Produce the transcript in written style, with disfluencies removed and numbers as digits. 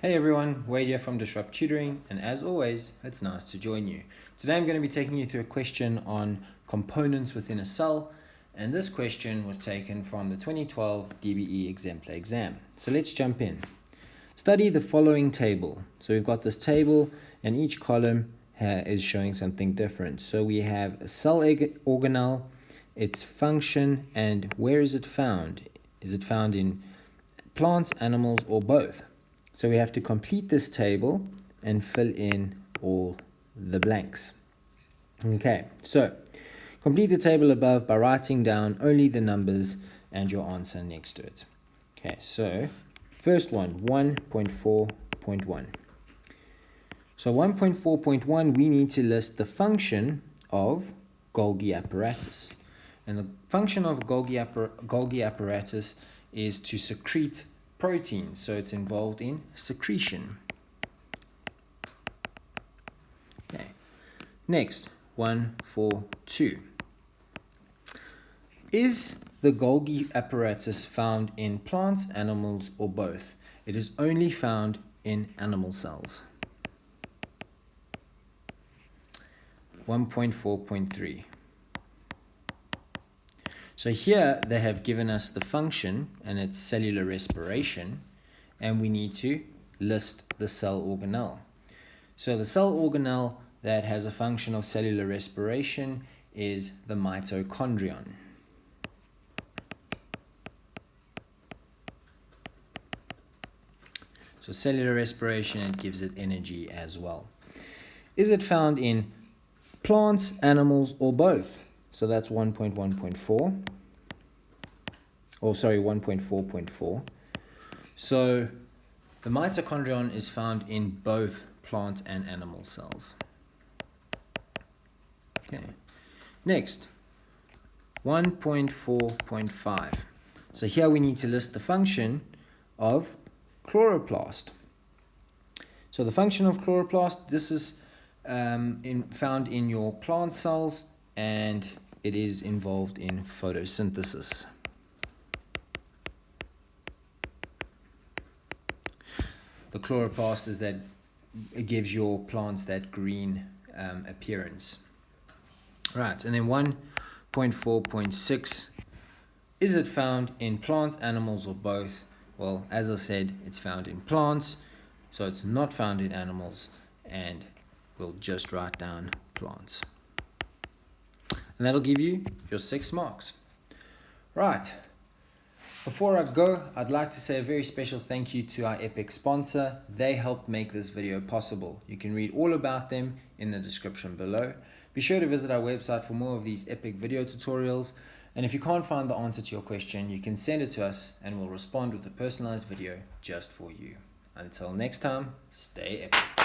Hey everyone, Wade here from Disrupt Tutoring, and as always, it's nice to join you. Today I'm going to be taking you through a question on components within a cell, and this question was taken from the 2012 DBE Exemplar exam. So let's jump in. Study the following table. So we've got this table, and each column is showing something different. So we have a cell organelle, its function, and where is it found? Is it found in plants, animals, or both? So we have to complete this table and fill in all the blanks. Okay, so complete the table above by writing down only the numbers and your answer next to it. Okay, so first one, 1.4.1. So 1.4.1, we need to list the function of Golgi apparatus. And the function of Golgi apparatus is to secrete protein, so it's involved in secretion. Okay. Next, 1.4.2. Is the Golgi apparatus found in plants, animals, or both? It is only found in animal cells. 1.4.3. So here they have given us the function, and it's cellular respiration, and we need to list the cell organelle. So the cell organelle that has a function of cellular respiration is the mitochondrion. So cellular respiration, it gives it energy as well. Is it found in plants, animals, or both? So that's 1.1.4. Oh, sorry, 1.4.4. So the mitochondrion is found in both plant and animal cells. Okay. Next, 1.4.5. So here we need to list the function of chloroplast. So the function of chloroplast, this is found in your plant cells, and it is involved in photosynthesis. The chloroplast is that it gives your plants that green appearance. Right, and then 1.4.6, is it found in plants, animals, or both? Well, as I said, it's found in plants, so it's not found in animals, and we'll just write down plants. And that'll give you your 6 marks. Right. Before I go, I'd like to say a very special thank you to our epic sponsor. They helped make this video possible. You can read all about them in the description below. Be sure to visit our website for more of these epic video tutorials. And if you can't find the answer to your question, you can send it to us and we'll respond with a personalized video just for you. Until next time, stay epic.